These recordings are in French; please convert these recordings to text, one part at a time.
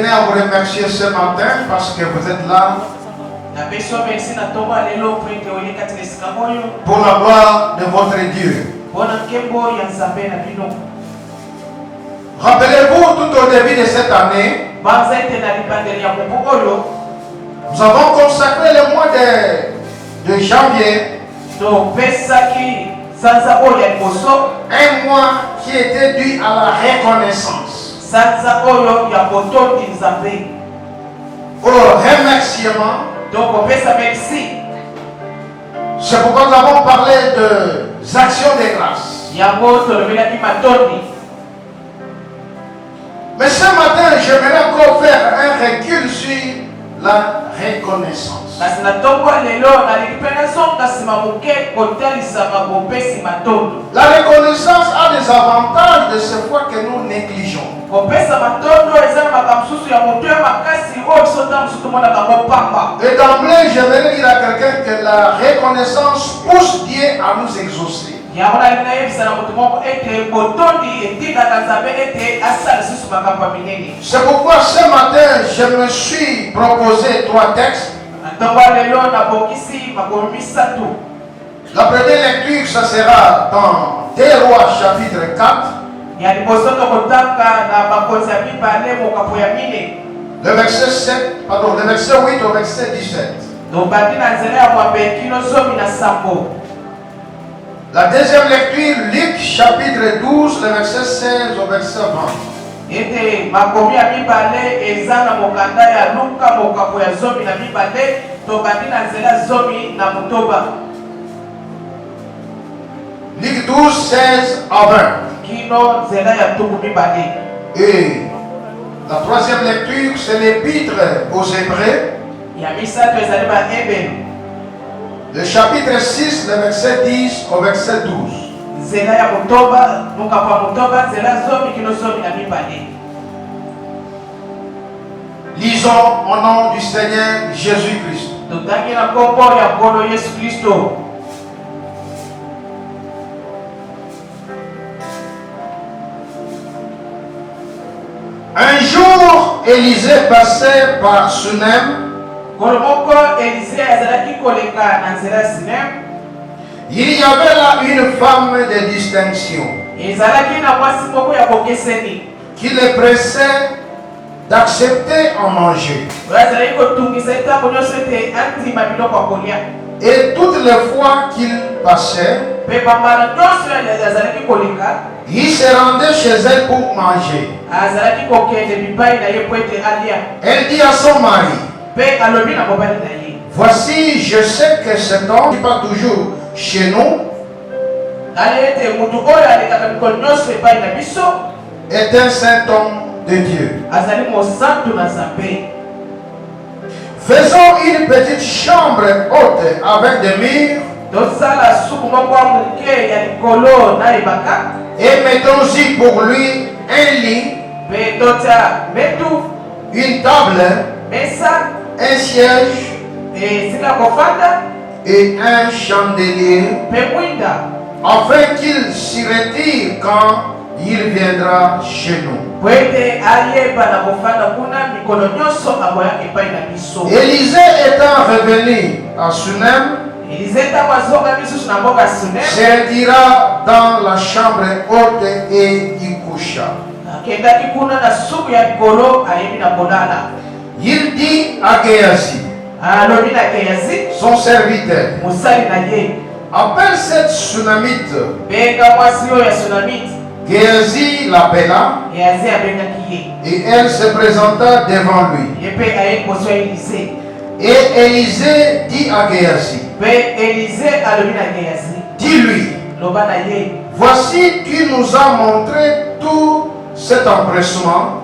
tenais à vous remercier ce matin parce que vous êtes là pour la gloire de votre Dieu. Rappelez-vous, tout au début de cette année, nous avons consacré le mois de janvier, un mois qui était dû à la reconnaissance, au remerciement. C'est pourquoi nous avons parlé des actions de grâce. Mais ce matin, j'aimerais encore faire un recul sur la reconnaissance. La reconnaissance a des avantages de ce fois que nous négligeons. Et d'emblée, j'aimerais dire à quelqu'un que la reconnaissance pousse Dieu à nous exaucer. C'est pourquoi ce matin, je me suis proposé 3 textes. La première lecture, ça sera dans 2 Rois chapitre 4. Le verset 7, pardon, le verset 8 au verset 17. La deuxième lecture, Luc chapitre 12, le verset 16 au verset 20. Luc 12, 16 à 20. Et la troisième lecture, c'est l'épître aux Hébreux. Le chapitre 6, le verset 10 au verset 12. Lisons au nom du Seigneur Jésus-Christ. Un jour, Élisée passait par Sunem. Il y avait là une femme de distinction qui le pressait d'accepter en manger. Et toutes les fois qu'il passait, il se rendait chez elle pour manger. Elle dit à son mari: voici, je sais que cet homme n'est pas toujours chez nous, est un saint homme de Dieu. Faisons une petite chambre haute avec des murs et mettons-y pour lui un lit, une table, un siège et un chandelier, afin qu'il s'y retire quand il viendra chez nous. Élisée étant revenu à Sunem, se retira dans la chambre haute et y coucha. Il dit à Géasi, son serviteur, appelle cette Sunamite. Géasi l'appela et elle se présenta devant lui. Et Élisée dit à Géasi, dis-lui, voici, tu nous as montré tout cet empressement.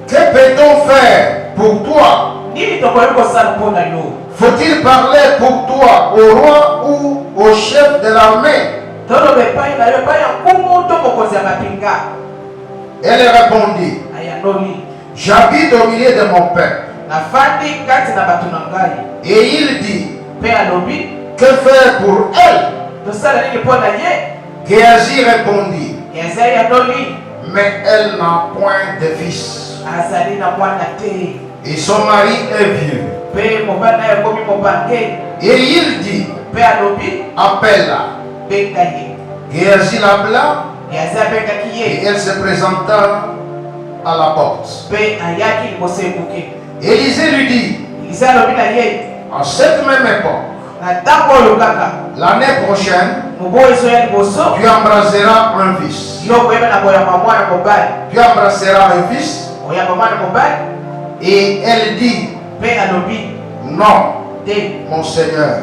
Que peut-on faire pour toi? Faut-il parler pour toi au roi ou au chef de l'armée? Elle répondit, j'habite au milieu de mon peuple. Et il dit, que faire pour elle? Géasi répondit, mais elle n'a point de fils. Et son mari est vieux. Et il dit, appelle-la. Et Géasi l'appela. Et elle se présenta à la porte. Élisée lui dit, à cette même époque, l'année prochaine, tu embrasseras un fils. Tu embrasseras un fils. Et elle dit, non, mon Seigneur,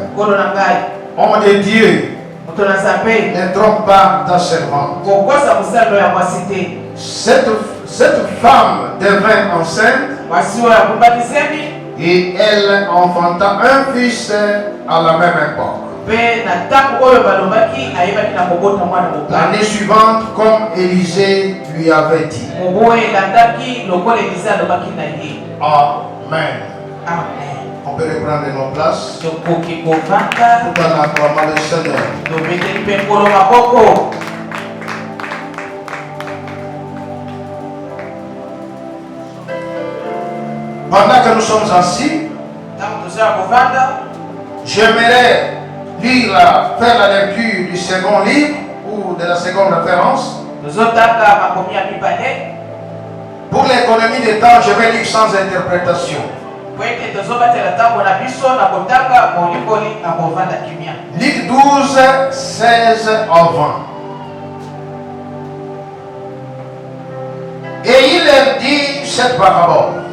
homme de Dieu, ne trompe pas ta servante. Cette femme devint enceinte et elle enfanta un fils à la même époque. L'année suivante, comme Élisée lui avait dit. Amen. On peut reprendre nos places. Tout en acclamant le Seigneur. Pendant que nous sommes assis, j'aimerais faire la lecture du second livre ou de la seconde référence. Pour l'économie des temps, je vais lire sans interprétation. Luc 12, 16 à 20. Et il leur dit cette parabole.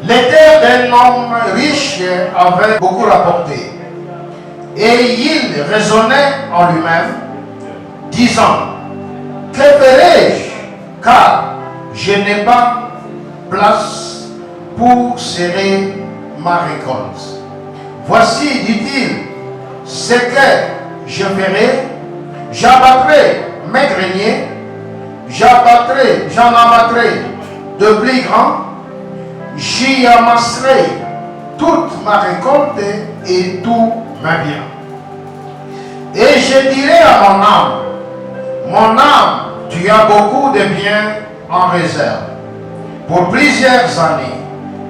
Les terres d'un homme riche avait beaucoup rapporté. Et il raisonnait en lui-même, disant, que ferai-je, car je n'ai pas place pour serrer ma récolte. Voici, dit-il, ce que je ferai, j'abattrai mes greniers, j'en abattrai de plus grands, j'y amasserai toute ma récolte et tous mes biens. Et je dirai à mon âme, tu as beaucoup de biens en réserve pour plusieurs années.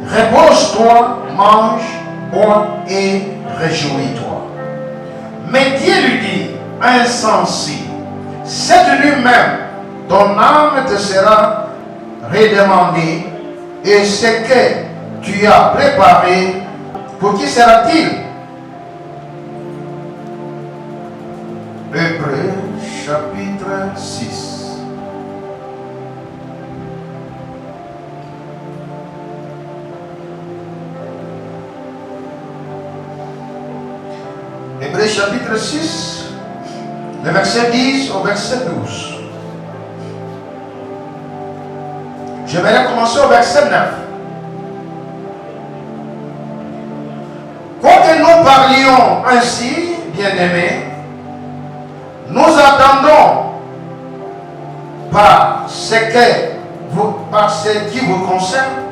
Repose-toi, mange, bois et réjouis-toi. Mais Dieu lui dit, insensé, cette nuit même, ton âme te sera redemandée, et ce que tu as préparé, pour qui sera-t-il? Hébreux chapitre 6. Hébreux chapitre 6, le verset 10 au verset 12. Je vais commencer au verset 9. Quoique nous parlions ainsi, bien-aimés, nous attendons par ce qui vous concerne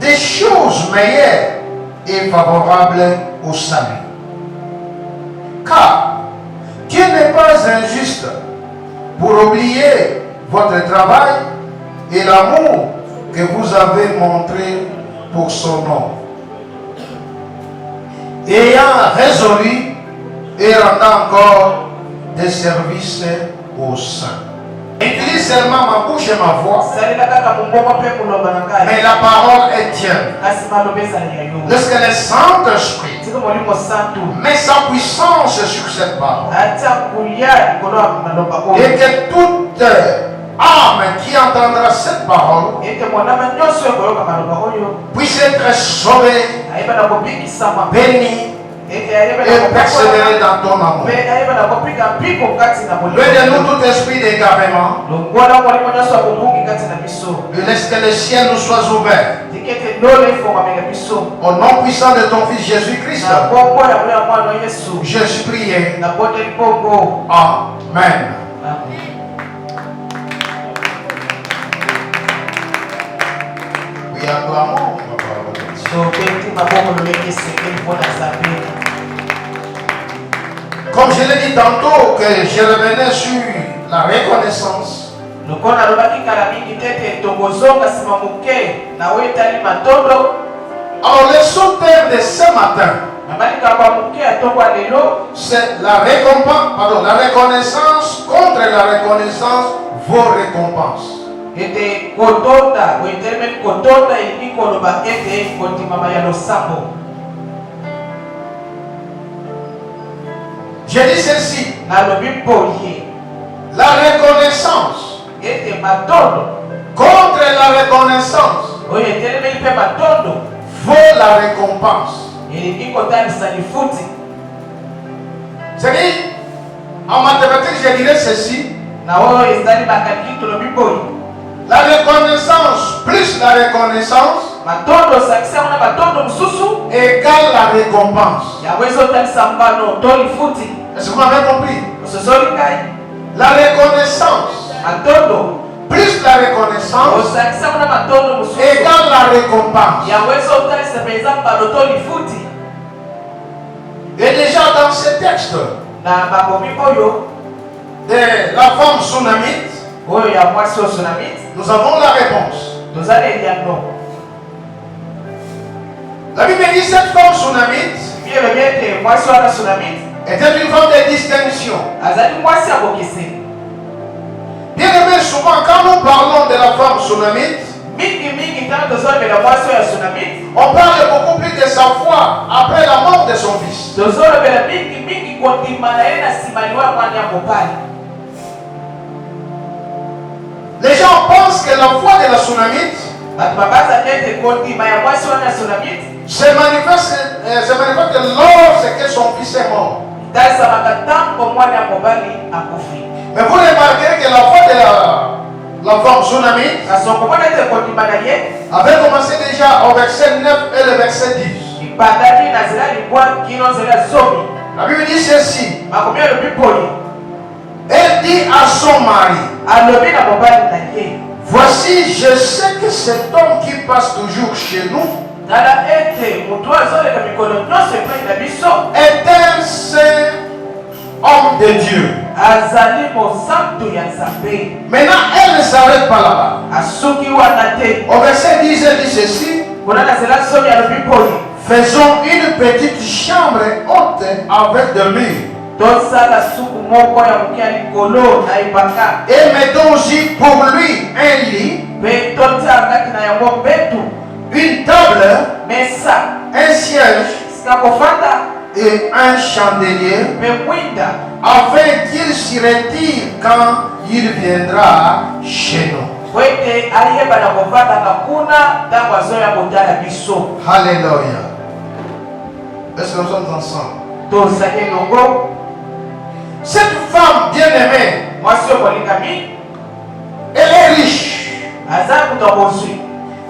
des choses meilleures et favorables au salut. Car Dieu n'est pas injuste pour oublier votre travail et l'amour que vous avez montré pour son nom, ayant résolu et rendant encore des services aux saints. Utilise seulement ma bouche et ma voix, mais la parole est tienne. Lorsque le Saint-Esprit met sa puissance sur cette parole, et que toute âme qui entendra cette parole puisse être sauvée, bénie et persévérer dans ton amour. Loin de nous tout esprit d'égarement, et laisse que le ciel nous soit ouvert. Au nom puissant de ton Fils Jésus-Christ, je suis prié. Amen. Oui, acclamons la parole de Dieu. Comme je l'ai dit tantôt, que je revenais sur la reconnaissance. Alors le sous-thème de ce matin, c'est la reconnaissance contre la reconnaissance, vos récompenses. J'ai dit ceci. La reconnaissance contre la reconnaissance vaut la récompense. C'est-à-dire, en mathématiques, je dirais ceci. La reconnaissance plus la reconnaissance égale la récompense. Est-ce que vous m'avez compris? La reconnaissance plus la reconnaissance égale la récompense. Et déjà dans ce texte de la femme tsunamite, nous avons la réponse. La Bible dit cette femme tsunamite était une femme de distinction. Bien aimé, souvent quand nous parlons de la femme tsunamite, on parle beaucoup plus de sa foi après la mort de son fils. Les gens pensent que la foi de la tsunamite se manifeste lorsque son fils est mort. Mais vous remarquerez que la foi de la femme tsunamite avait commencé déjà au verset 9 et le verset 10. La Bible dit ceci. Elle dit à son mari, voici, je sais que cet homme qui passe toujours chez nous est un saint homme de Dieu. Maintenant, elle ne s'arrête pas là-bas. Au verset 10, elle dit ceci. Faisons une petite chambre haute avec des murs. Et mettons-y pour lui un lit, une table, un siège et un chandelier, afin qu'il s'y retire quand il viendra chez nous. Alléluia. Est-ce que nous sommes ensemble? Cette femme bien-aimée, elle est riche.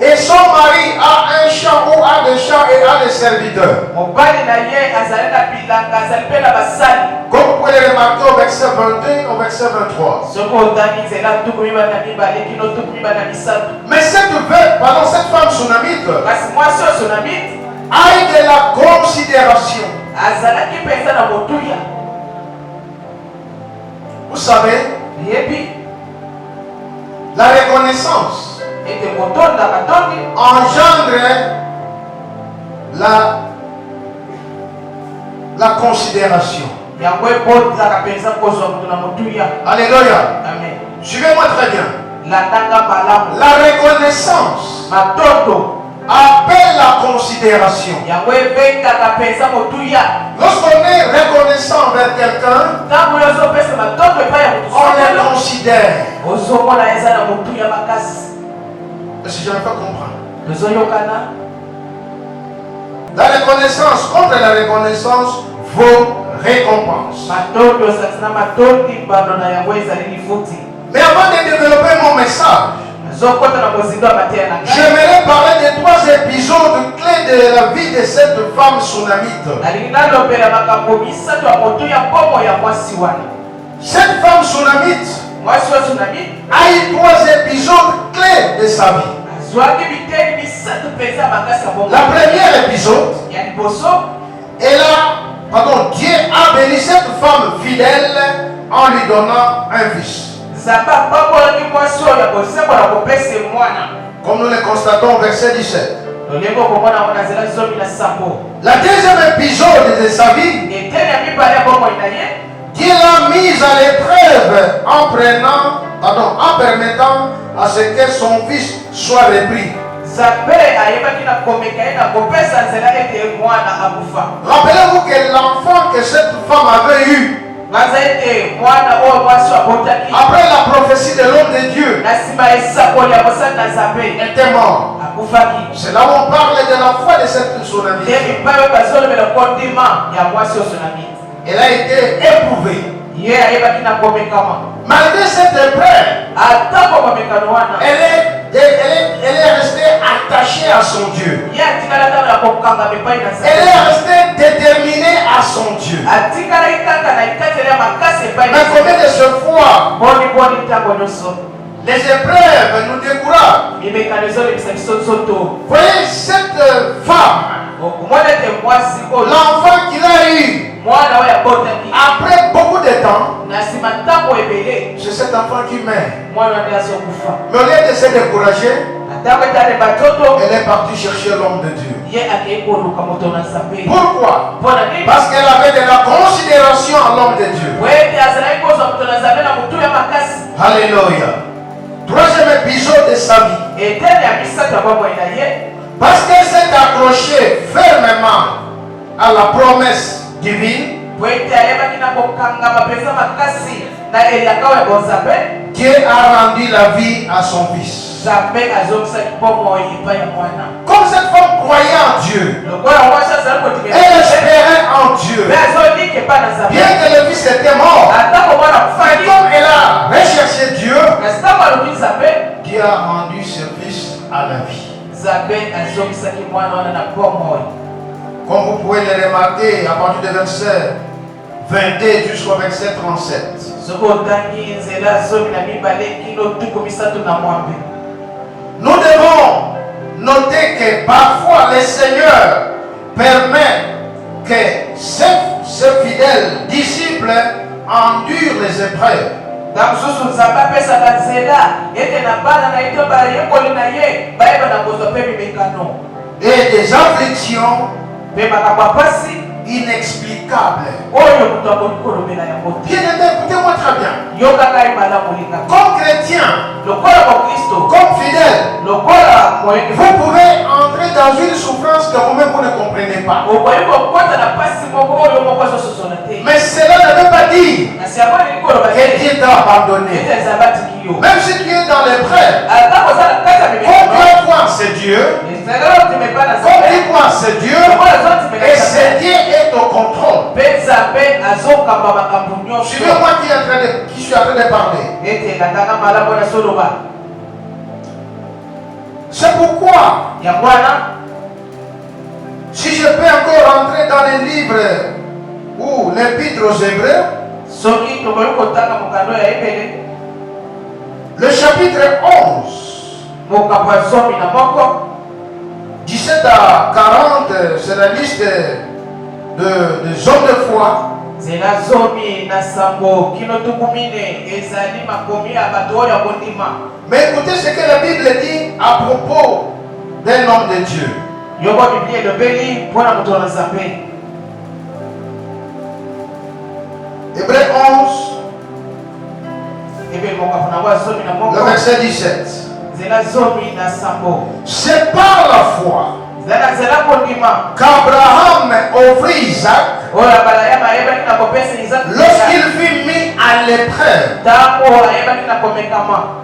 Et son mari a un champ ou a des champs et a des serviteurs. Comme vous pouvez le remarquer au verset 21 au verset 23. Mais cette femme tsunamite a eu de la considération. Vous savez, la reconnaissance engendre la considération. Alléluia. Suivez-moi très bien. La reconnaissance appelle la considération. Lorsqu'on est reconnaissant envers quelqu'un, on le considère. Est-ce que je ne peux pas comprendre? La reconnaissance contre la reconnaissance vaut récompense. Mais avant de développer mon message, j'aimerais parler de 3 épisodes clés de la vie de cette femme tsunamite. Cette femme tsunamite a eu 3 épisodes clés de sa vie. La première épisode, elle a Pardon, Dieu a béni cette femme fidèle en lui donnant un fils. Comme nous le constatons au verset 17. La deuxième épisode de sa vie, Dieu l'a mise à l'épreuve en permettant à ce que son fils soit repris. Rappelez-vous que l'enfant que cette femme avait eu, après la prophétie de l'homme de Dieu, était mort. C'est là où on parle de la foi de cette son amie. Elle a été éprouvée. Malgré cette épreuve, elle est restée attachée à son Dieu. Elle est restée déterminée à son Dieu. Mais combien de ce fois les épreuves nous découragent? Voyez cette femme, l'enfant qu'il a eu, après beaucoup de temps, c'est cet enfant qui meurt. Mais au lieu de se décourager, elle est partie chercher l'homme de Dieu. Pourquoi? Parce qu'elle avait de la considération à l'homme de Dieu. Alléluia. Troisième épisode de sa vie. Parce qu'elle s'est accrochée fermement à la promesse divine, Dieu a rendu la vie à son fils. Comme cette femme croyait en Dieu, elle espérait en Dieu. Bien que le fils était mort, mais comme elle a recherché Dieu, Dieu a rendu ce fils à la vie. Comme vous pouvez le remarquer à partir du verset 22 jusqu'au verset 37. Nous devons noter que parfois le Seigneur permet que ses fidèles disciples endurent les épreuves. Et des afflictions inexplicables. Bien aimé, écoutez-moi très bien. Comme chrétien, comme fidèle, vous pouvez entrer dans une souffrance que vous-même vous ne comprenez pas. Mais cela ne veut pas dire que Dieu t'a abandonné. Même si tu es dans l'épreuve, comme tu crois c'est Dieu, comme tu crois c'est Dieu, et c'est Dieu est au contrôle. Suivez-moi qui suis en train de parler. C'est pourquoi, si je peux encore rentrer dans les livres ou l'épître aux Hébreux, le chapitre 11, 17 à 40, c'est la liste des hommes de foi. Mais écoutez ce que la Bible dit à propos d'un homme de Dieu. Hébreux 11, le verset 17. C'est par la foi qu'Abraham offrit Isaac lorsqu'il fut mis à l'épreuve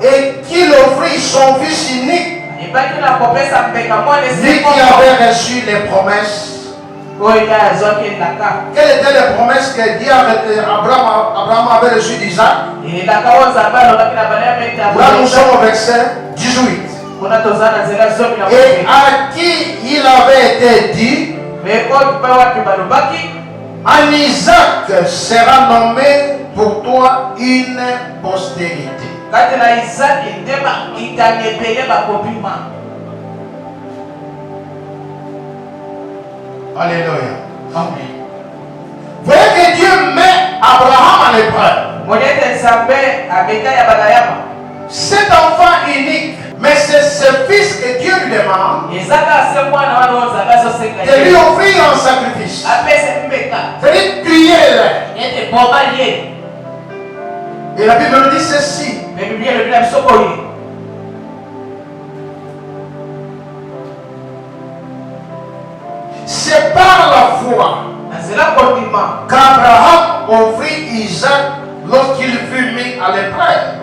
et qu'il offrit son fils unique, lui qui avait reçu les promesses. Quelles étaient les promesses que Dieu Abraham avait reçues d'Isaac? Là nous sommes au verset 18. Et à qui il avait été dit, en Isaac sera nommé pour toi une postérité. Alléluia. Amen. Voyez que Dieu met Abraham à l'épreuve. Cet enfant unique, mais c'est ce fils que Dieu lui demande de lui offrir un sacrifice. C'est-à-dire tuer-le. Et la Bible nous dit ceci. C'est par la foi qu'Abraham offrit Isaac lorsqu'il fut mis à l'épreuve.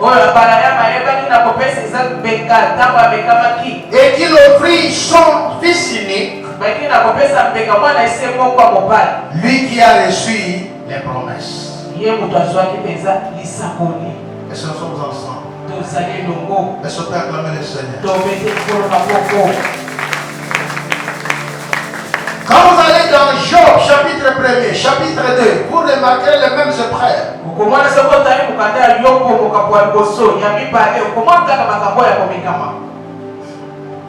Et qu'il offrit son fils unique, lui qui a reçu les promesses. Est-ce que nous sommes ensemble? Est-ce qu'on peut acclamer le Seigneur? Quand vous allez dans Job, chapitre 1er, chapitre 2, vous remarquerez les mêmes épreuves.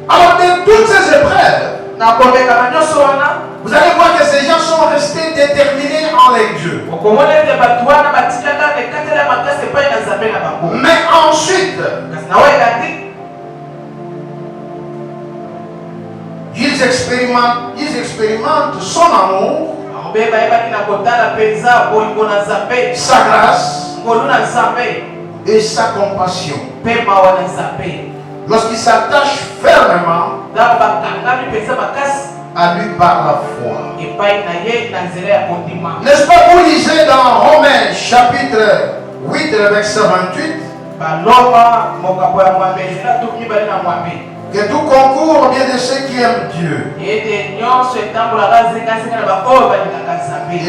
Alors, de toutes ces épreuves, vous allez voir que ces gens sont restés déterminés en les dieux. Mais ensuite, ils expérimentent son amour, sa grâce et sa compassion. Lorsqu'ils s'attachent fermement à lui par la foi. N'est-ce pas, vous lisez dans Romains chapitre 8, verset 28, que tout concourt au bien de ceux qui aiment Dieu. Et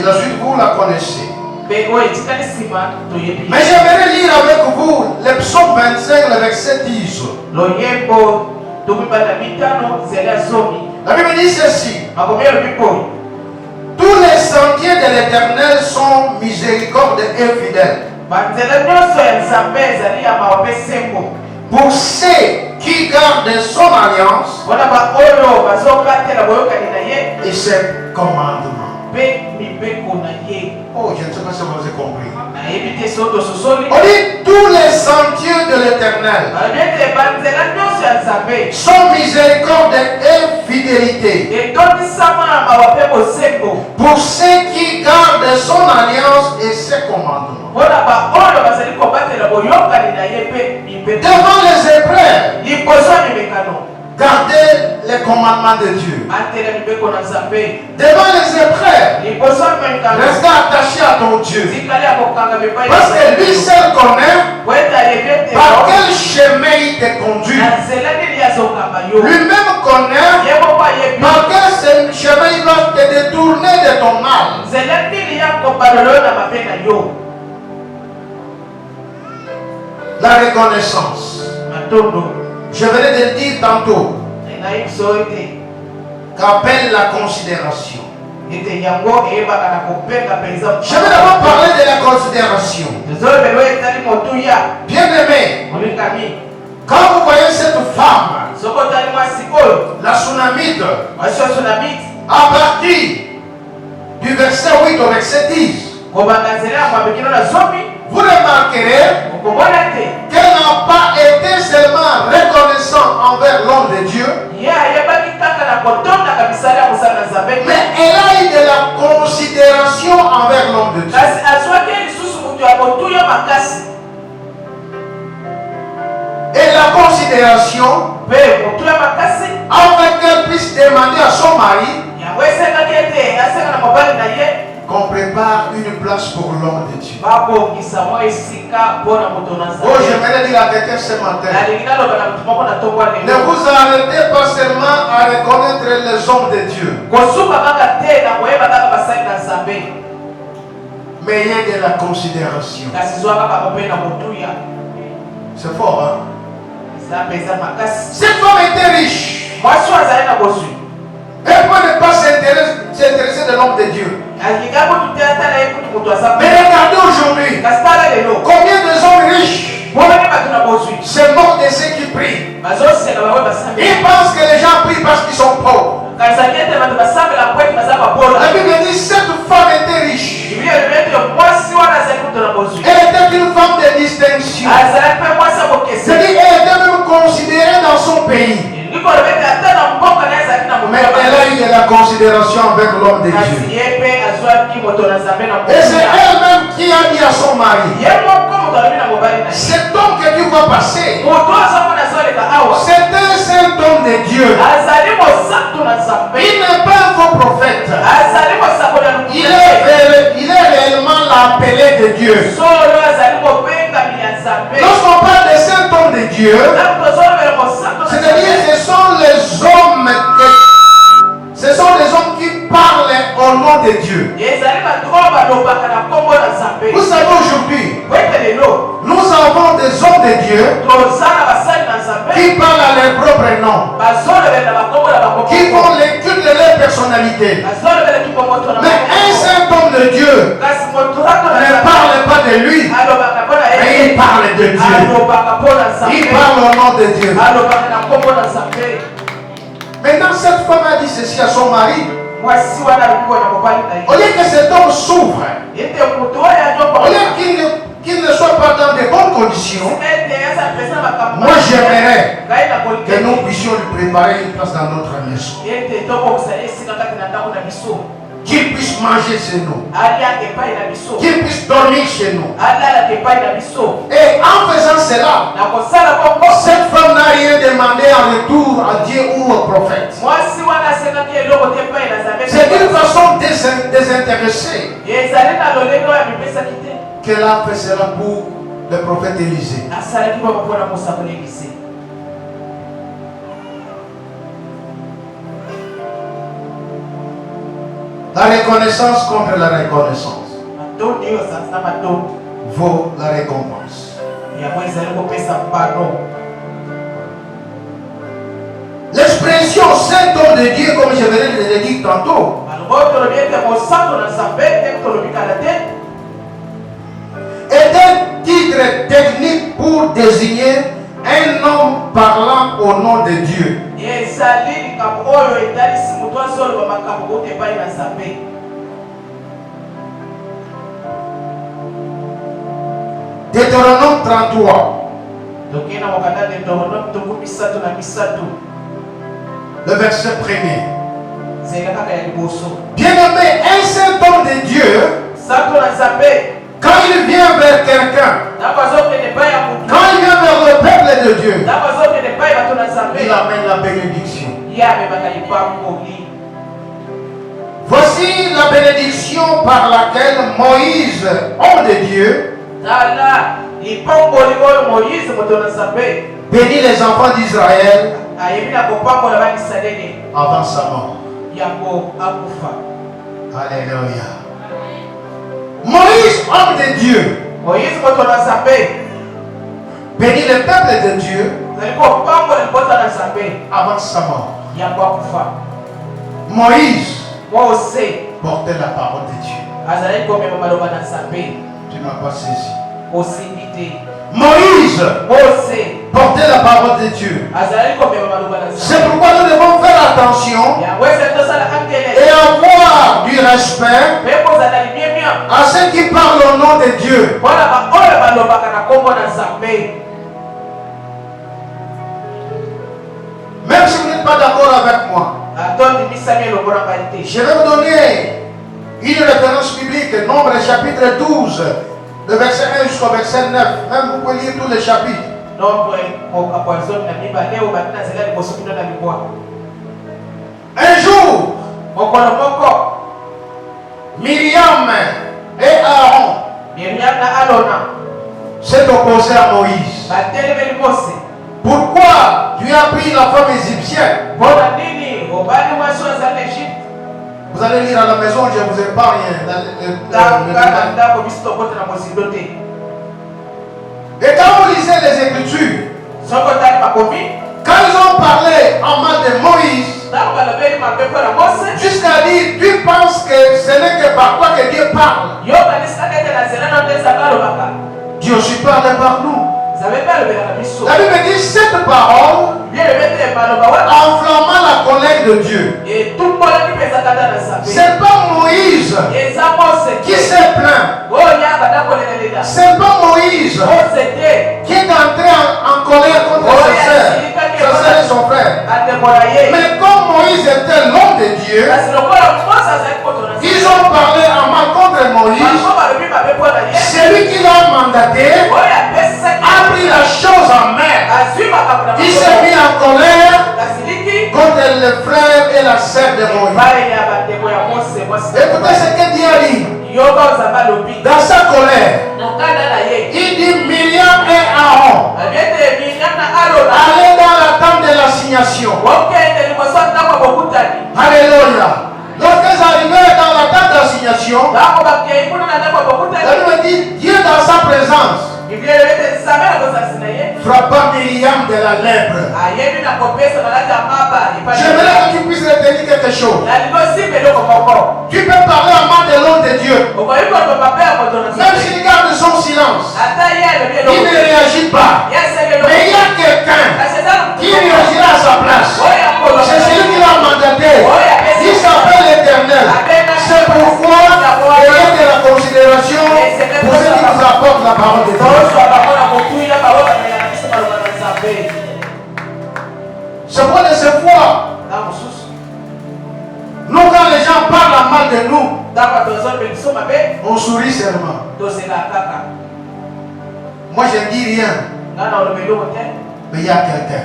la suite, vous la connaissez. Mais j'aimerais lire avec vous le psaume 25, le verset 10. La Bible dit ceci. Tous les sentiers de l'Éternel sont miséricordes et fidèles. Pour ceux qui gardent son alliance et ses commandements. Oh, je ne sais pas si vous avez compris. On dit tous les sentiers de l'Éternel sont miséricorde et fidélité. Pour ceux qui gardent son alliance et ses commandements. Devant les épreuves, gardez les commandements de Dieu. Devant les épreuves, restez attaché à ton Dieu. Parce que lui seul connaît par quel chemin il te conduit. Lui-même connaît par quel chemin il va te détourner de ton mal. La reconnaissance. Je venais de le dire tantôt. Qu'appelle la considération. Je vais d'abord parler de la considération. Bien aimé, quand vous voyez cette femme, la Sunamite, à partir du verset 8 au verset 10, vous remarquerez qu'elle n'a pas été seulement reconnaissante envers l'homme de Dieu, mais elle a eu de la considération envers l'homme de Dieu. Et la considération, afin qu'elle puisse demander à son mari qu'on prépare une place pour l'homme de Dieu. Oh, j'aimerais dire à quelqu'un ce matin, ne vous arrêtez pas seulement à reconnaître les hommes de Dieu, mais il y a de la considération. C'est fort, hein? Cette femme était riche. Elle peut ne pas s'intéresser de l'homme de Dieu. Mais regardez aujourd'hui, combien de hommes riches se moquent de ceux qui prient. Ils pensent que les gens prient parce qu'ils sont pauvres. La Bible dit cette femme était riche. de la considération avec l'homme de Dieu. Et c'est elle-même qui a dit à son mari, cet homme que tu vois passer, c'est un saint homme de Dieu. Il n'est pas un faux prophète. Il est réellement l'appelé de Dieu. Lorsqu'on parle de saint homme de Dieu, c'est-à-dire ce sont les hommes qui parlent au nom de Dieu. Vous savez, aujourd'hui, nous avons des hommes de Dieu qui parlent à leur propre nom, qui font l'étude de leur personnalité. Mais un saint homme de Dieu ne parle pas de lui, mais il parle de Dieu. Il parle au nom de Dieu. Maintenant, cette femme a dit ceci à son mari. Au lieu que cet homme souffre, au lieu qu'il ne soit pas dans de bonnes conditions, moi j'aimerais que nous puissions lui préparer une place dans notre maison. Qu'il puisse manger chez nous, qu'il puisse dormir chez nous. Et en faisant cela, cette femme n'a rien demandé en retour à Dieu ou au prophète. C'est d'une façon désintéressée qu'elle a fait cela pour le prophète Élisée. La reconnaissance contre la reconnaissance vaut la récompense. L'expression saint homme de Dieu, comme je venais de le dire tantôt, est un titre technique pour désigner un homme parlant au nom de Dieu. Deutéronome 33. Le verset 1er. Bien-aimé, un saint homme de Dieu, quand il vient vers quelqu'un, quand il vient vers le peuple de Dieu, il amène la bénédiction. Voici la bénédiction par laquelle Moïse, homme de Dieu, bénit les enfants d'Israël avant sa mort. Alléluia. Moïse, homme de Dieu, bénit le peuple de Dieu avant sa mort. Moïse portait la parole de Dieu. Tu ne m'as pas saisi. Moïse portait la parole de Dieu. C'est pourquoi nous devons faire attention et avoir du respect à ceux qui parlent au nom de Dieu. Même si vous n'êtes pas d'accord avec moi, je vais vous donner une référence biblique, Nombre chapitre 12, le verset 1 jusqu'au verset 9. Même vous pouvez lire tous les chapitres. Un jour, Myriam et Aaron s'est opposé à Moïse. Pourquoi tu as pris la femme égyptienne? Vous allez lire à la maison, je vous épargne. Et quand vous lisez les Écritures, quand ils ont parlé en mal de Moïse, jusqu'à dire, tu penses que ce n'est que par toi que Dieu parle. Dieu aussi parle par nous. La Bible dit cette parole enflammant la colère de Dieu. C'est pas Moïse qui s'est plaint. C'est pas Moïse qui est entré en colère contre sa sœur et son frère. Mais comme Moïse était l'homme de Dieu, s'est mis en colère contre le frère et la sœur de Moïse. Écoutez ce que Dieu a dit. Dans sa colère, il dit Myriam et Aaron, allez dans la tente de l'assignation. Alléluia. Lorsqu'ils arrivaient dans la tente d'assignation, la Bible dit Dieu dans sa présence frappa Myriam de la lèpre. J'aimerais que tu puisses retenir quelque chose. Tu peux parler à main de l'homme de Dieu. Même s'il garde son silence, il ne réagit pas. Mais il y a quelqu'un qui réagira à sa place. C'est celui qui l'a mandaté. Il s'appelle l'Éternel. C'est pourquoi il y a de la considération pour ceux qui nous apportent la parole de Dieu. C'est pour de ces fois, nous quand les gens parlent mal de nous, on sourit seulement. Moi je ne dis rien, mais il y a quelqu'un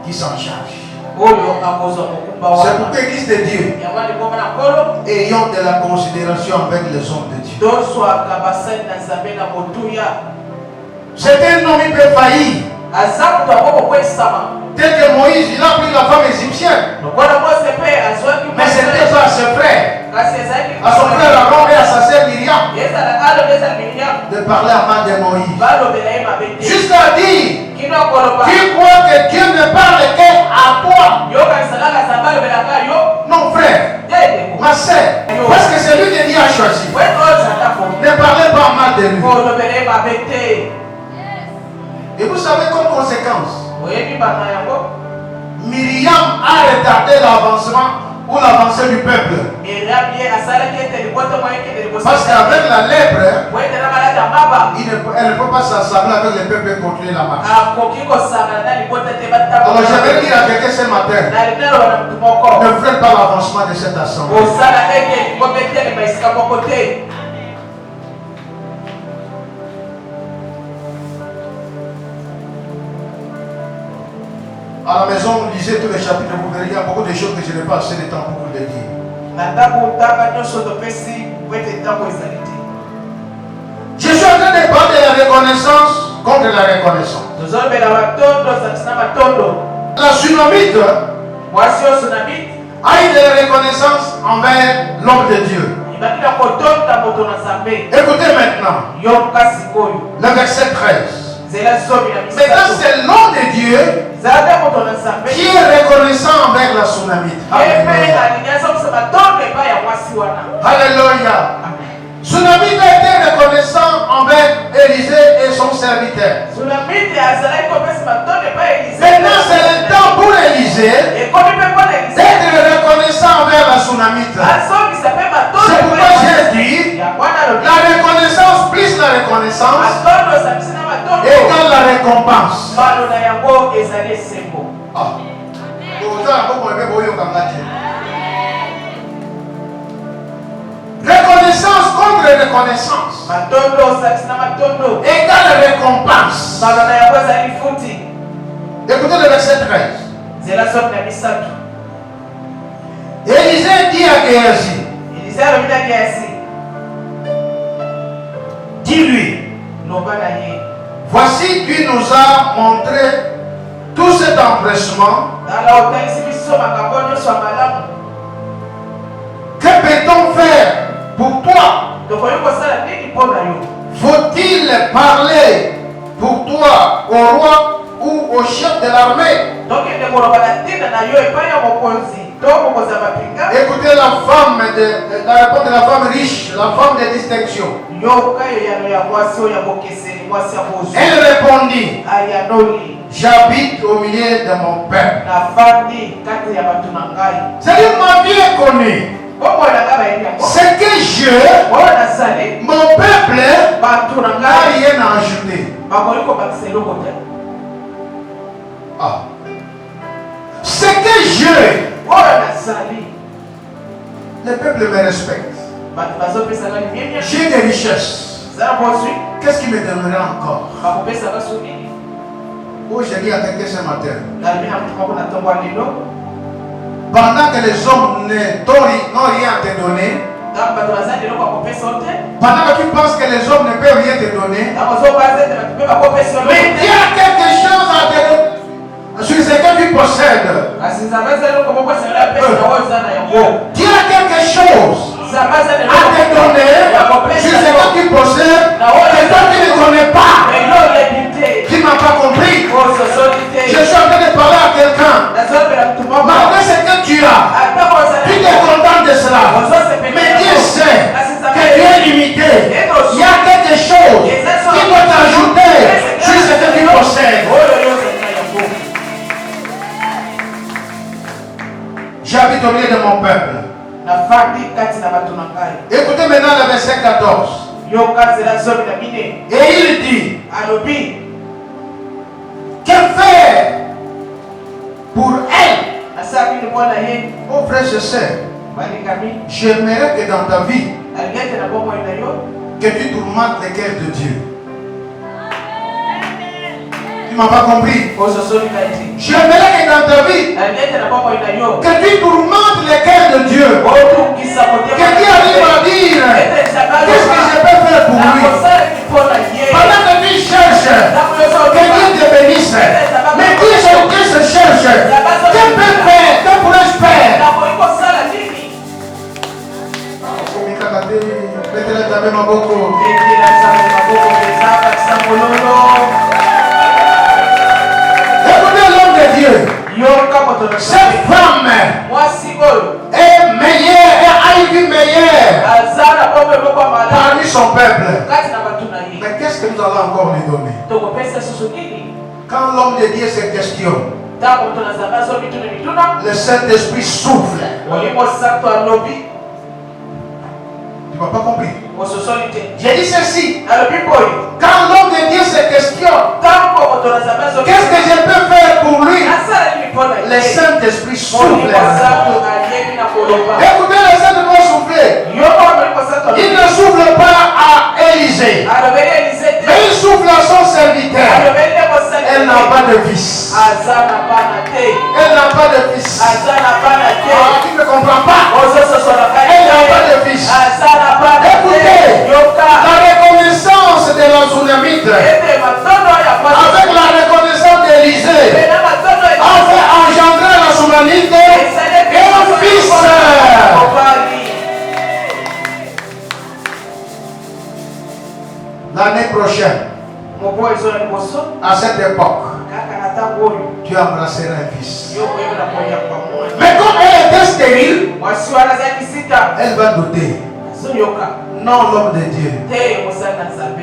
qui s'en charge. C'est pour l'Église de Dieu, ayons de la considération avec les hommes de Dieu. C'est un homme qui peut faillir. Tel que Moïse, il a pris la femme égyptienne. Mais ce n'était pas à ses frères, à son frère Aaron et à sa sœur Myriam, de parler à main de Moïse. Jusqu'à dire, tu crois que Dieu ne parle qu'à toi? Non frère, ma sœur, parce que c'est lui que Dieu a choisi. Ne parlez pas mal de lui. Et vous savez comme conséquence, Myriam a retardé l'avancement ou l'avancée du peuple. Parce qu'avec la lèpre, elle ne peut pas s'assembler avec le peuple et continuer la marche. Alors j'aimerais dire à quelqu'un ce matin, ne freine pas l'avancement de cette assemblée. À la maison, vous lisez tous les chapitres, vous verrez, il y a beaucoup de choses que je n'ai pas assez de temps pour vous le dire. Je suis en train de parler de la reconnaissance contre la reconnaissance. La Sunamite a eu de la reconnaissance envers l'homme de Dieu. Écoutez maintenant, le verset 13. Maintenant, c'est l'homme de Dieu qui est reconnaissant envers la Sunamite. Alléluia. Sunamite a été reconnaissant envers Élisée et son serviteur. Maintenant, c'est le temps pour Élisée d'être reconnaissant envers la Sunamite. C'est pourquoi j'ai dit la reconnaissance plus la reconnaissance égale la récompense. Reconnaissance contre reconnaissance égale récompense. Écoutez le verset 13. Élisée dit à Géasi, dis-lui, voici tu nous as montré tout cet empressement. Que peut-on faire pour toi? Faut-il parler pour toi au roi ou au chef de l'armée? Écoutez la femme la réponse de la femme riche, la femme de distinction. Elle répondit, j'habite au milieu de mon peuple. C'est-à-dire ma vie est connue. C'est que mon peuple n'a rien à ajouter. C'est que le peuple me respecte. J'ai des richesses. Qu'est-ce qu'il me donnerait encore? Oh, j'ai dit à quelqu'un ce matin. Pendant que les hommes n'ont rien à te donner, pendant que tu penses que les hommes ne peuvent rien te donner, mais Dieu a quelque chose à te donner sur ce que tu possèdes. Dieu a quelque chose à te donner sur ce que tu possèdes que toi tu ne connais pas. Tu ne m'as pas compris. Je suis en train de parler à quelqu'un. Malgré ce que tu as, tu es content de cela. Mais Dieu sait que tu es limité. Il y a quelque chose qui doit t'ajouter sur ce que tu possèdes. J'habite au milieu de mon peuple. Écoutez maintenant le verset 14. Et il dit, que faire pour elle? Oh frère, je sais. J'aimerais que dans ta vie, que tu tourmentes les cœurs de Dieu. Tu ne m'as pas compris. J'aimerais que dans ta vie, que tu tourmentes les cœurs de Dieu. Que Dieu arrive à dire, qu'est-ce que je peux faire pour lui? Pendant que tu cherches, que Dieu te bénisse. Mais Dieu se cherche. Que peux faire? Que pourrais-je faire? Écoutez l'homme de Dieu. Cette femme est meilleure, elle a une meilleure parmi son peuple. Mais qu'est-ce que nous allons encore lui donner? Quand l'homme de Dieu se questionne, le Saint-Esprit souffle. Tu n'as pas compris? J'ai dit ceci. Quand l'homme de Dieu se questionne, qu'est-ce que je peux faire pour lui? Le Saint-Esprit souffle. Écoutez, le Saint-Esprit souffle. Il ne souffle pas à Élisée, mais il souffle à son serviteur. Elle n'a pas de fils. Elle n'a pas de fils. Tu ne comprends pas? Elle n'a pas de fils. Écoutez, la reconnaissance de la Tsunamite avec la reconnaissance d'Élisée a fait engendrer la Tsunamite et un fils. L'année prochaine, à cette époque, tu embrasseras un fils. Mais comme elle était stérile, elle va douter. Non, l'homme de Dieu,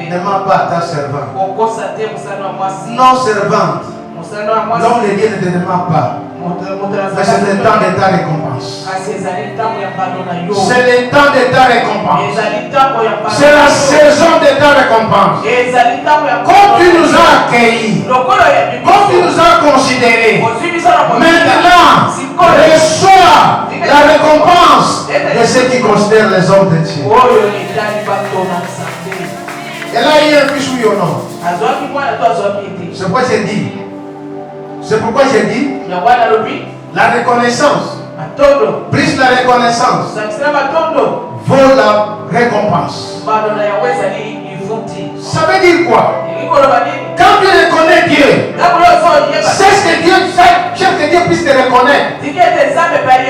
ne ment pas à ta servante. Non, servante, l'homme de Dieu ne te demande pas. Mais c'est le temps de ta récompense. C'est le temps de ta récompense. C'est la saison de ta récompense. Comme tu nous as accueillis, comme tu nous as considérés, maintenant, reçois la récompense de ceux qui considèrent les hommes de Dieu. Elle a eu un fils, oui ou non? C'est pourquoi j'ai dit. C'est pourquoi j'ai dit la reconnaissance. Plus la reconnaissance vaut la récompense. Ça veut dire quoi? Quand tu reconnais Dieu, c'est ce que Dieu fait, cherche que Dieu puisse te reconnaître.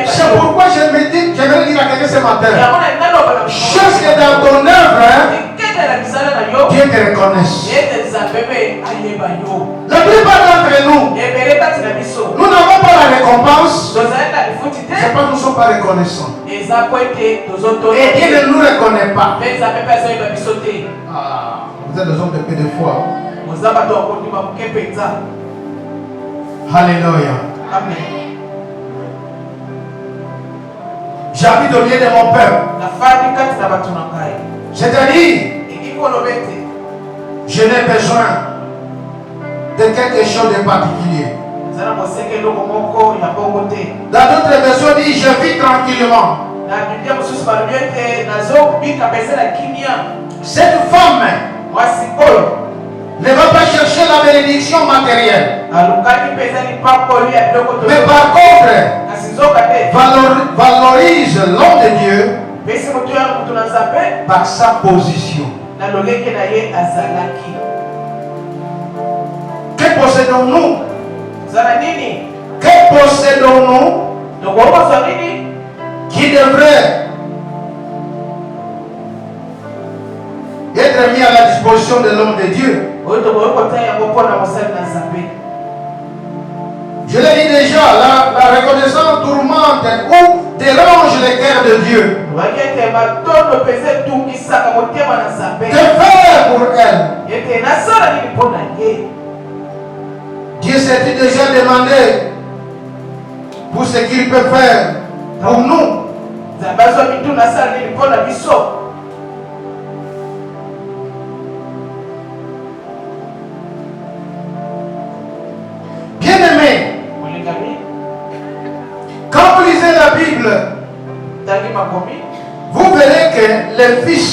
C'est pourquoi j'aimerais dire à quelqu'un ce matin, cherche que dans ton œuvre, Dieu te reconnaisse. La plupart d'entre nous, nous n'avons pas la récompense. C'est pas que nous ne sommes pas reconnaissants. Et Dieu ne nous reconnaît pas. Vous êtes des hommes de peu de foi. Alléluia. Amen. J'habite au milieu de mon peuple. C'est-à-dire, je n'ai besoin de quelque chose de particulier. Dans d'autres versions, dit je vis tranquillement. Cette femme ne va pas chercher la bénédiction matérielle. Mais par contre, valorise l'homme de Dieu par sa position. Que possédons-nous? Que possédons-nous qui devrait être mis à la disposition de l'homme de Dieu? Je l'ai dit déjà, la reconnaissance tourmente ou dérange les cœurs de Dieu. Que faire pour elle? Dieu s'est déjà demandé pour ce qu'il peut faire pour nous. Bien-aimé, quand vous lisez la Bible, vous verrez que les fils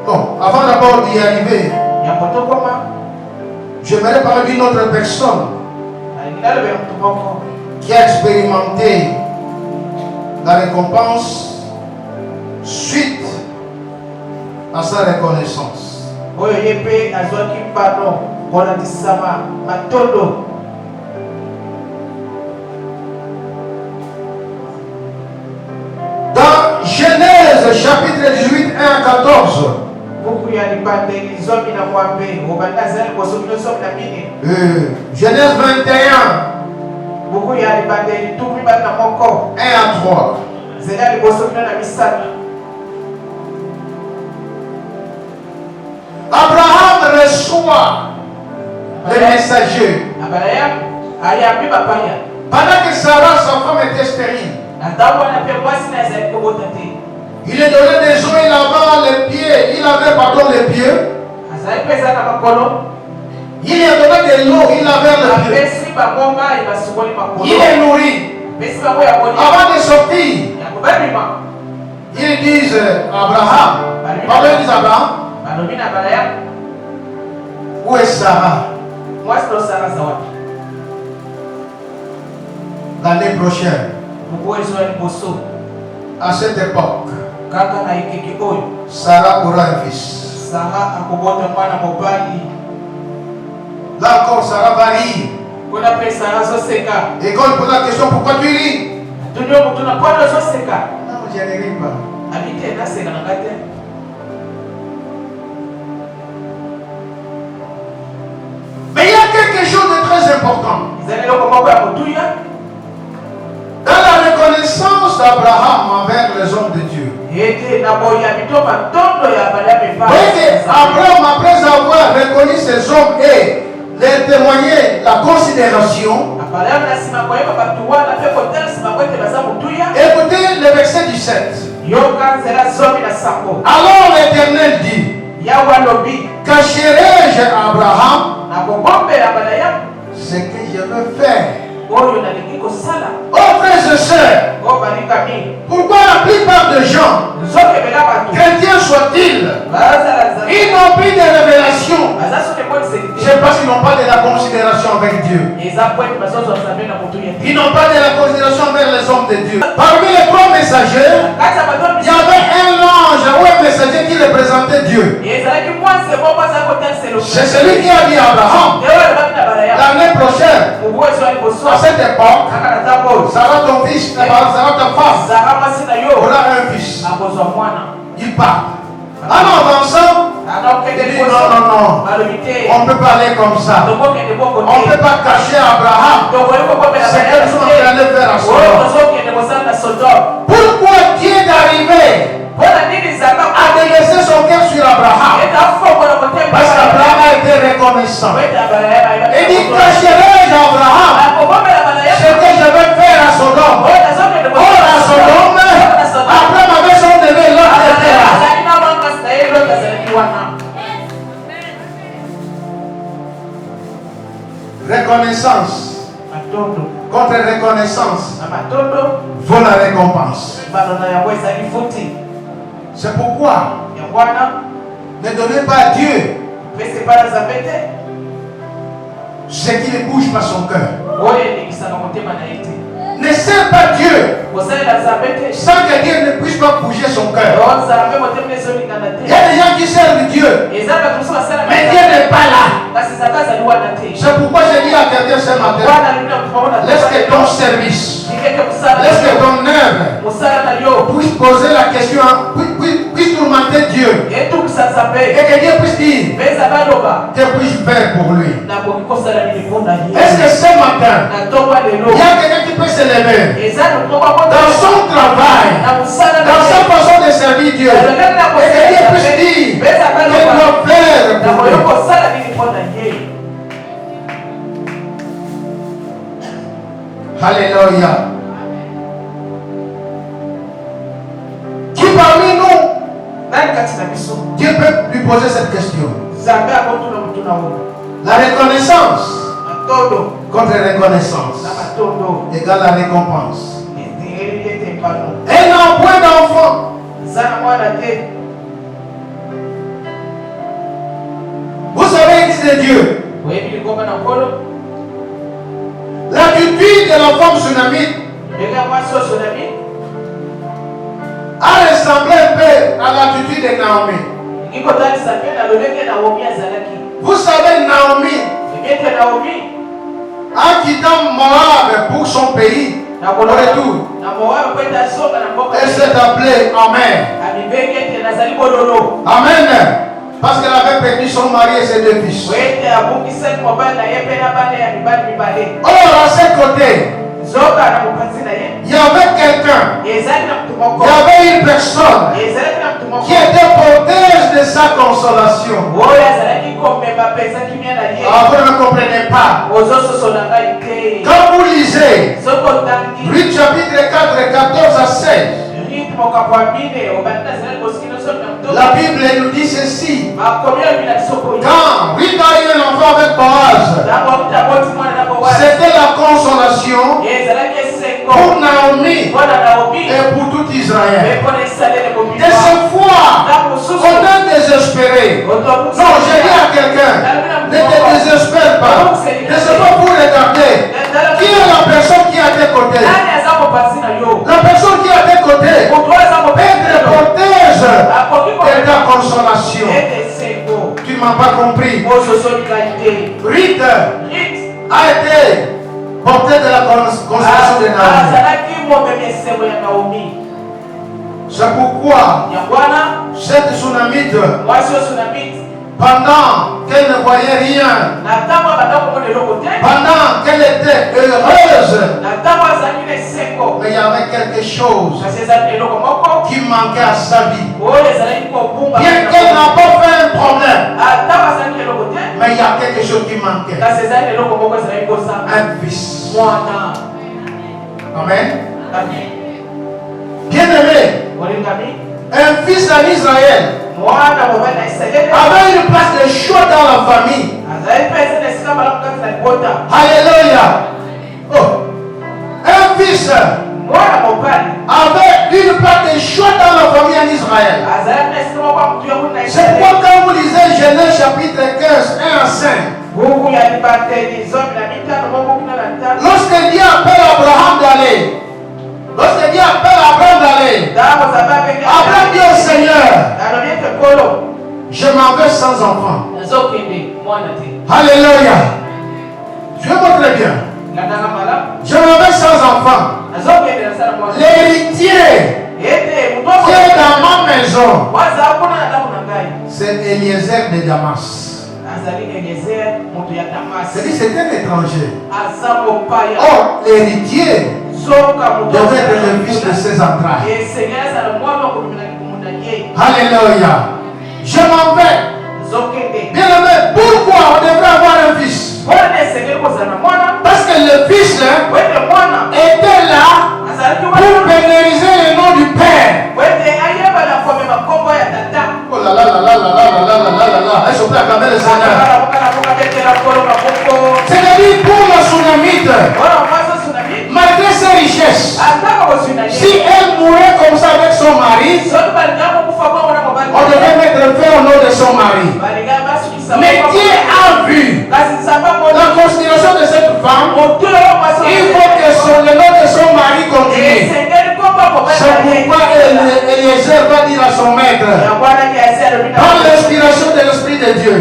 bon, avant d'abord d'y arriver, j'aimerais parler d'une autre personne qui a expérimenté la récompense suite à sa reconnaissance. Dans Genèse chapitre 18, 1 à 14, Genèse 21, 1 à 3. Abraham reçoit le messager. Pendant que Sarah, sa femme, était stérile, il est donné des eaux, il avait les pieds, il avait les pieds. Il est donné de l'eau, il avait les pieds. Il est nourri. Avant de sortir, ils disent Abraham. Ils disent Abraham. Où est Sarah? L'année prochaine, à cette époque, Sarah aura un fils. Là encore, Sarah va rire. Et quand il pose la question, pourquoi tu ris? Non, je ne ris pas. Mais il y a quelque chose de très important. Dans la reconnaissance d'Abraham envers les hommes de Dieu. Abraham, après avoir reconnu ces hommes et leur témoigné la considération, écoutez le verset 17. Alors l'Éternel dit, cacherai-je à Abraham ce que je veux faire? Oh frères et sœurs, pourquoi la plupart des gens, chrétiens soient-ils, ils n'ont plus de révélation? Je pense qu'ils n'ont pas de la considération avec Dieu. Ils n'ont pas de la considération avec les hommes de Dieu. Parmi les trois messagers, il y avait un ange ou un messager qui représentait Dieu. C'est celui qui a dit à Abraham, l'année prochaine, à cette époque, Sarah ton fils, Sarah ta femme, aura un fils. Il part. En avançant, il dit non, on ne peut pas aller comme ça. On ne peut pas cacher Abraham. C'est qu'elles sont en train de faire à Sodome. Pourquoi Dieu est arrivé à délaisser son cœur sur Abraham? Parce qu'Abraham a été reconnaissant. Il dit, cacherai-je Abraham ce que je vais faire à Sodome? Or à Sodome, Abraham avait son bébé, l'autre était là. Reconnaissance Contre reconnaissance vaut la récompense. C'est pourquoi ne donnez pas à Dieu ce qui ne bouge pas son cœur. Ne sers pas Dieu sans que Dieu ne puisse pas bouger son cœur. Il y a des gens qui servent Dieu, mais Dieu n'est pas là. C'est pourquoi j'ai dit à quelqu'un ce matin, laisse que ton service, laisse que ton œuvre puisse poser la question, puisse tourmenter Dieu. Et que Dieu puisse dire, que puis-je faire pour lui? Est-ce que ce matin, il y a quelqu'un qui peut se lever dans son travail, dans sa façon de servir Dieu, et que Dieu puisse dire, qu'il doit faire pour lui? Alléluia. Qui parmi nous, Dieu peut lui poser cette question? La reconnaissance contre reconnaissance égale la récompense. Un point d'enfant. Vous savez qui c'est Dieu? L'attitude de la femme sunamite a ressemblé un peu à l'attitude de Naomi. Vous savez, Naomi, en quittant Moab pour son pays, au retour, elle s'est appelée Amen. Amen. Parce qu'elle avait perdu son mari et ses deux fils. Or, à ses côtés, il y avait quelqu'un, il y avait une personne qui était porteuse de sa consolation. Vous ne comprenez pas. Quand vous lisez Luc chapitre 4, 14 à 16, la Bible nous dit ceci. Quand Ruth a eu un enfant avec Boaz, c'était la consolation pour Naomi et pour tout Israël. De cette fois, on est désespéré. Non, j'ai dit à quelqu'un, ne te désespère pas. Ne sais pas pour regarder qui est la personne qui est à tes côtés. La personne qui est à tes côtés est porteuse de ta consolation. Tu ne m'as pas compris. Ruth a été portée de la consolation de Naomi. C'est pourquoi cette Sunamite, pendant qu'elle ne voyait rien, pendant qu'elle était heureuse, mais il y avait quelque chose qui manquait à sa vie. Bien qu'elle n'a pas fait un problème, mais il y a quelque chose qui manquait. Un fils. Amen. Bien aimé, un fils en Israël avait une place de choix dans la famille. Alléluia. Oh. Un fils avait une place de choix dans la famille en Israël. C'est pourquoi quand vous lisez Genèse chapitre 15, 1 à 5, lorsque Dieu appelle Abraham d'aller, Abraham dit au Seigneur, je m'en vais sans enfant. Alléluia. Je vais montrer bien. Je m'en vais sans enfant. L'héritier qui est dans ma maison, c'est Eliezer de Damas. C'est-à-dire c'est un étranger. Or, l'héritier devait être le fils de ses entrailles. Alléluia. Je m'en vais. Bien aimé, pourquoi on devrait avoir un fils? Parce que le fils était là pour pérenniser le nom du Père. Oh là là là là là là là là là là. Est-ce qu'on peut acclamer le Seigneur? C'est-à-dire pour la Sunamite, vieillesse, si elle mourait comme ça avec son mari, on devait mettre fin au nom de son mari. Mais Dieu a vu la considération de cette femme. Il faut que le nom de son mari continue. C'est pourquoi Eliezer va dire à son maître, par l'inspiration de l'Esprit de Dieu,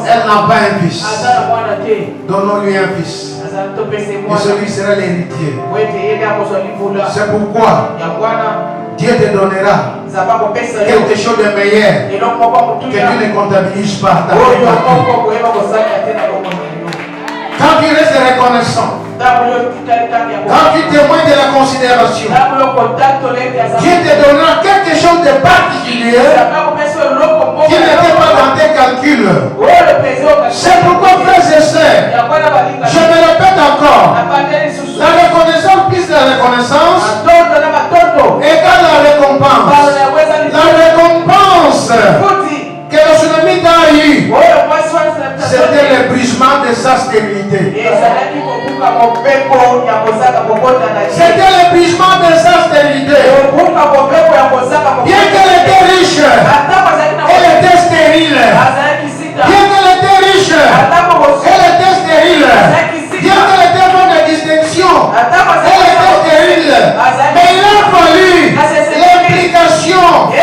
elle n'a pas un fils. Donnons-lui un fils. Et celui sera l'héritier. C'est pourquoi Dieu te donnera quelque chose de meilleur que tu ne comptabilises pas. Quand tu restes reconnaissant, quand tu témoignes de la considération, Dieu te donnera quelque chose de particulier qui n'était pas dans tes calculs. C'est pourquoi, frères et sœurs, je me répète encore, la reconnaissance plus la reconnaissance égale la récompense. La récompense que le tsunami a eu, c'était le brisement de sa stérilité. C'était le brisement de sa stérilité. Bien qu'elle était riche, elle était stérile. Bien qu'elle était riche, elle était stérile. Bien qu'elle était bonne de distinction, elle était stérile. Mais il a fallu l'implication de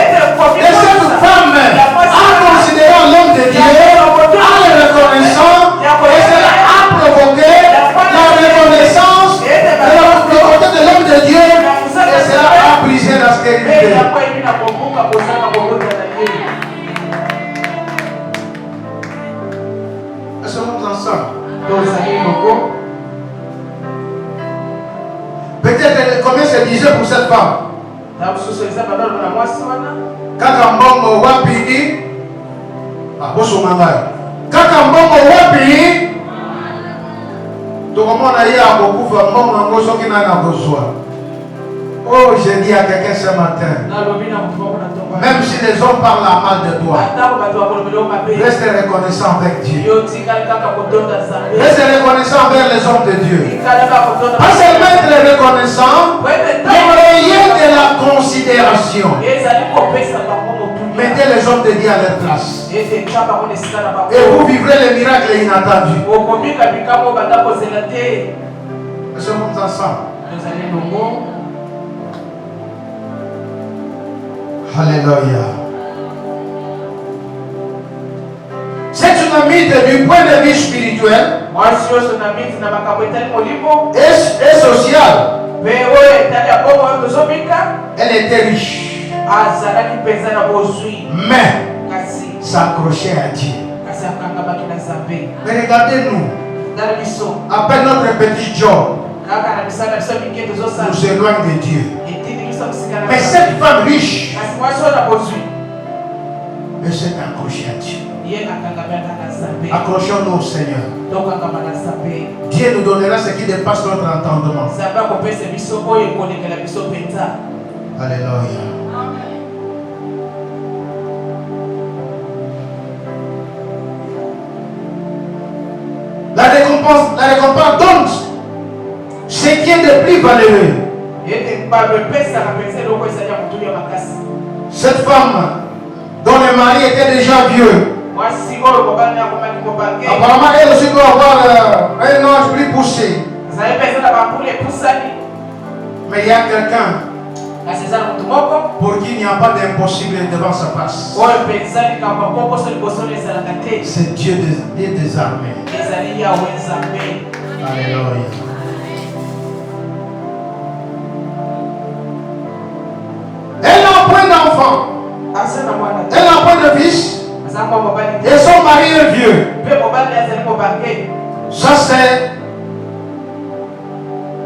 cette femme en considérant l'homme de Dieu, en le reconnaissant, et cela a provoqué la reconnaissance de l'autre côté de l'homme de Dieu, et cela a brisé la stérilité. Est-ce que nous ensemble? Peut-être combien se disait pour cette femme? Kaka mbongo wapi boso mangai kaka mbongo wapi tokomona ye akokufa mbongo yango soki nani akozwa. Oh, j'ai dit à quelqu'un ce matin, même si les hommes parlent mal de toi, reste reconnaissant avec Dieu. Reste reconnaissant envers les hommes de Dieu. Pas seulement être reconnaissant, mais de la considération. Mettez les hommes de Dieu à leur place. Et vous vivrez les miracles inattendus. Nous sommes ensemble. Alléluia. Cette tsunami du point de vue spirituel et social, elle était riche, mais s'accrochait à Dieu. Mais regardez-nous, après notre petit job, nous éloignons de Dieu. Mais cette femme riche, elle s'est accrochée à Dieu. Accrochons-nous au Seigneur. Dieu nous donnera ce qui dépasse notre entendement. Alléluia. La récompense donne ce qui est de plus valeureux. Cette femme dont le mari était déjà vieux, apparemment elle aussi doit avoir un âge plus poussé. Mais il y a quelqu'un pour qui il n'y a pas d'impossible devant sa face. C'est Dieu des armées. Alléluia. Elle n'a point d'enfant. Elle n'a point de fils. Et son mari est vieux. Ça c'est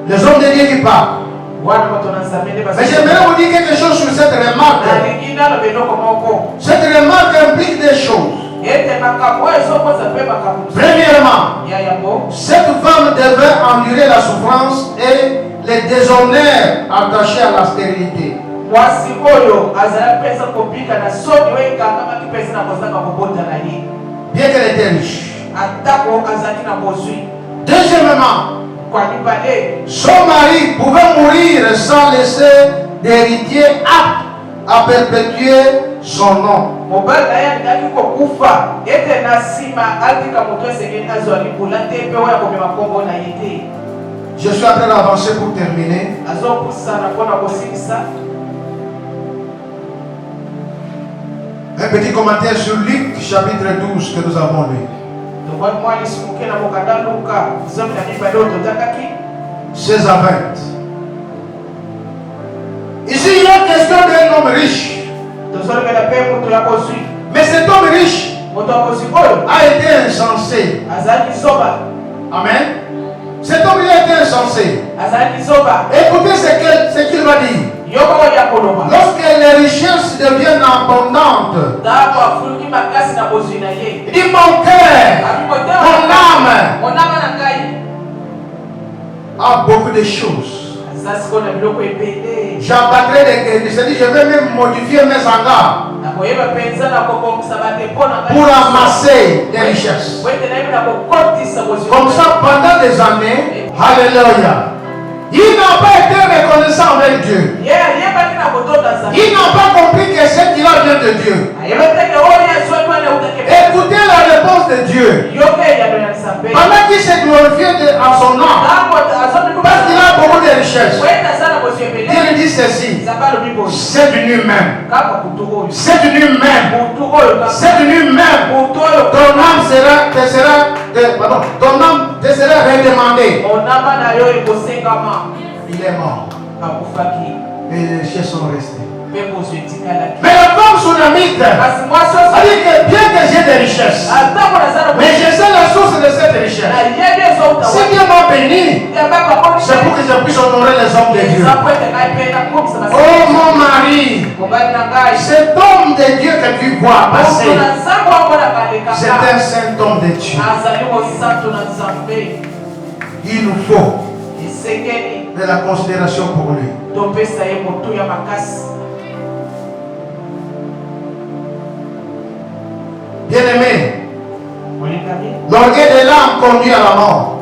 les hommes de Dieu qui parlent. Mais j'aimerais vous dire quelque chose sur cette remarque. Cette remarque implique des choses. Premièrement, cette femme devait endurer la souffrance et les déshonneurs attachés à la stérilité. Bien qu'elle était riche. Deuxièmement, Son mari pouvait mourir sans laisser d'héritier apte à perpétuer son nom. Je suis en train d'avancer pour terminer. Un petit commentaire sur Luc chapitre 12 que nous avons lu. 16 à 20. Ici, il y a question d'un homme riche. Mais cet homme riche a été insensé. Amen. Cet homme a été insensé. Écoutez ce qu'il va dire. Lorsque les richesses deviennent abondantes, il dit mon cœur, mon âme a beaucoup de choses. J'abattrai des je vais même modifier mes hangars pour amasser des richesses. Comme ça, pendant des années, alléluia. Il n'a pas été reconnaissant avec Dieu. Il n'a pas compris que ce qu'il a vient de Dieu. Écoutez la réponse de Dieu. Pendant qu'il s'est glorifié en son nom, parce qu'il a beaucoup de richesses, Dieu dit ceci. C'est de lui-même. C'est de lui-même. C'est de lui-même. Ton âme ton âme te sera redemandée. Il est mort. Et les richesses sont restées. Mais la femme sunamite a dit que bien que j'ai des richesses, mais je sais la source de cette richesse. Si Dieu m'a béni, c'est pour que je puisse honorer les hommes de Dieu. Oh mon mari, cet homme de Dieu que tu vois passer, c'est un saint homme de Dieu. Il nous faut de la considération pour lui. Bien-aimé, l'orgueil de l'âme conduit à la mort.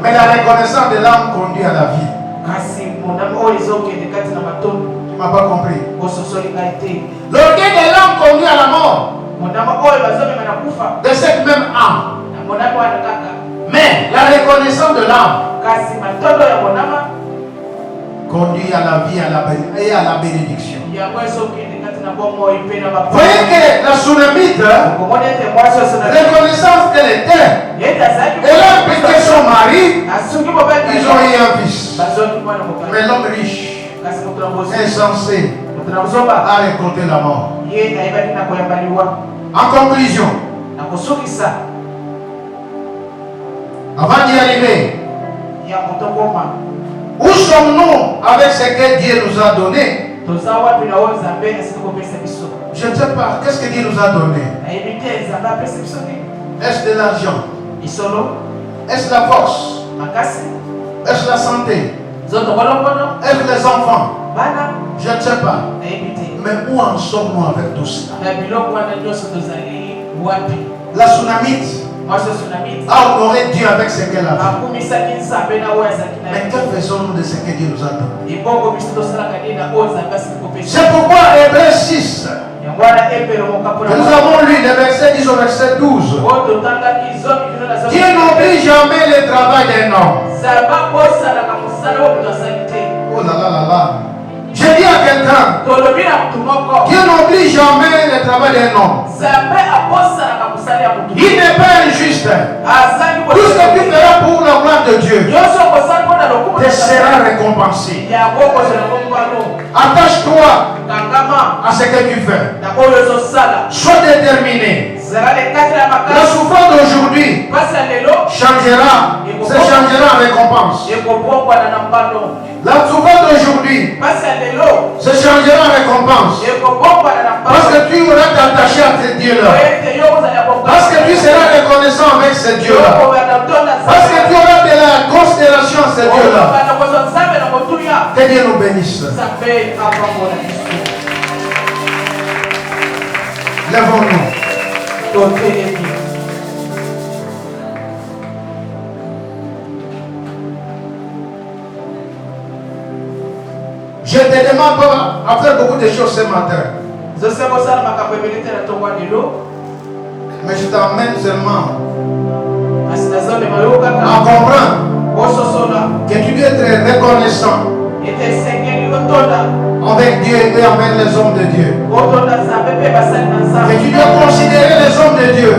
Mais la reconnaissance de l'âme conduit à la vie. Tu m'as pas compris. L'orgueil de l'âme conduit à la mort. De cette même âme. Mais la reconnaissance de l'âme conduit à la vie et à la bénédiction. Vous voyez que la Sunamite, reconnaissance qu'elle était, elle a pété son mari, ils ont eu un fils. Mais l'homme riche, insensé, a récolté la mort. En conclusion, avant d'y arriver, où sommes-nous avec ce que Dieu nous a donné? Je ne sais pas, qu'est-ce que Dieu nous a donné? Est-ce de l'argent? Est-ce la force? Est-ce la santé? Est-ce les enfants? Je ne sais pas. Mais où en sommes-nous avec tout cela? La Sunamite a honoré Dieu avec ce qu'elle a fait. Mais que faisons-nous de ce que Dieu nous a donné? C'est pourquoi Hébreux 6, que nous avons lu le verset 10 au verset 12. Dieu n'oublie jamais le travail d'un homme. Oh là là là là. Je dis à quelqu'un, Dieu n'oublie jamais le travail d'un homme. Il n'est pas injuste. Tout ce que tu feras pour la gloire de Dieu te sera récompensé. Attache-toi à ce que tu fais. Sois déterminé. La souffrance d'aujourd'hui se changera en récompense. La souffrance d'aujourd'hui se changera en récompense. Parce que tu auras t'attaché à ce Dieu-là. Parce que tu seras reconnaissant avec ce Dieu-là. Parce que tu auras de la considération à ce Dieu-là. Que Dieu nous bénisse. Lèvons-nous. te demande pas à faire beaucoup de choses ce matin. Mais je t'emmène seulement à comprendre que tu dois être reconnaissant avec Dieu et avec les hommes de Dieu. Et tu dois considérer les hommes de Dieu.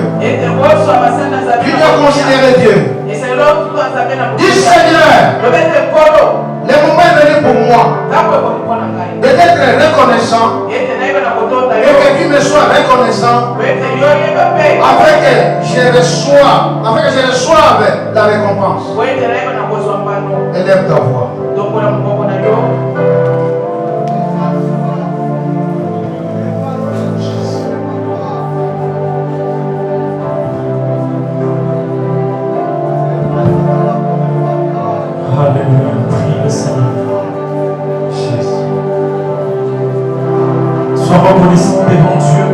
Tu dois considérer Dieu. Dis Seigneur, le moment est venu pour moi d'être reconnaissant et que tu me sois reconnaissant afin que je reçoive la récompense. Élève ta voix. Alléluia, prie le Seigneur. Jésus. Sois reconnaissant devant Dieu.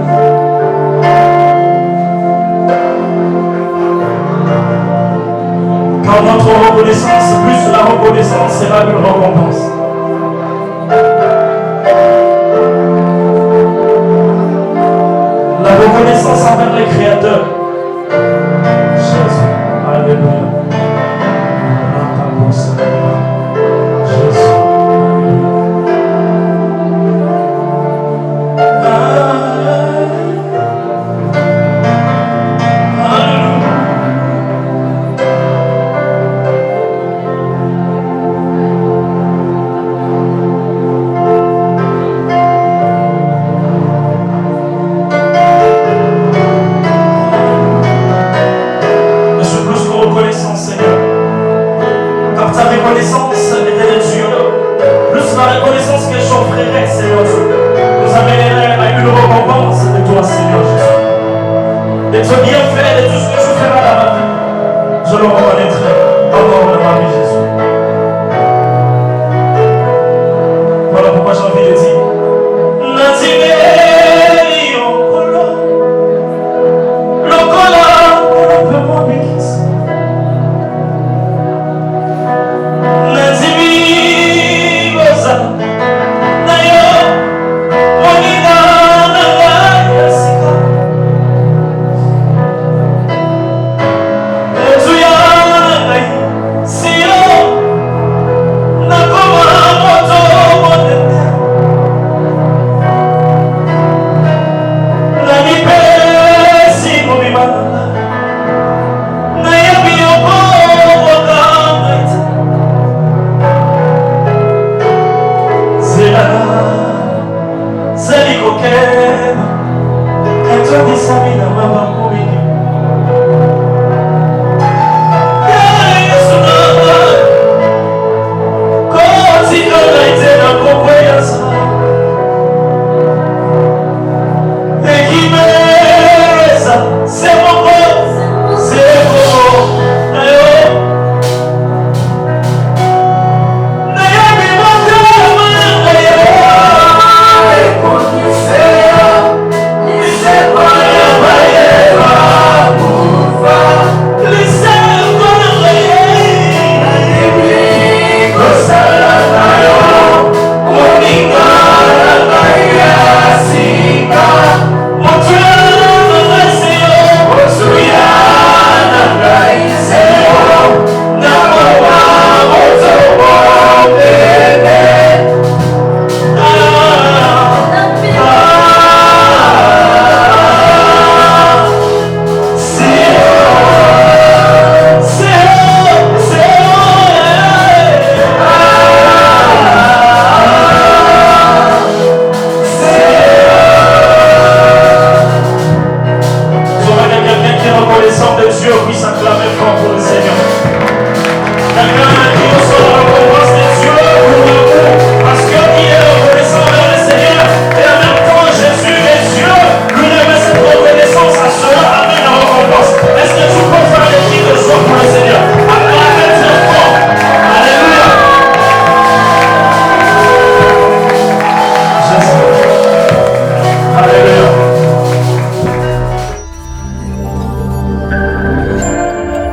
Car notre reconnaissance, plus la reconnaissance sera une récompense. La reconnaissance envers les créateurs. Jésus. Alléluia. Samina mama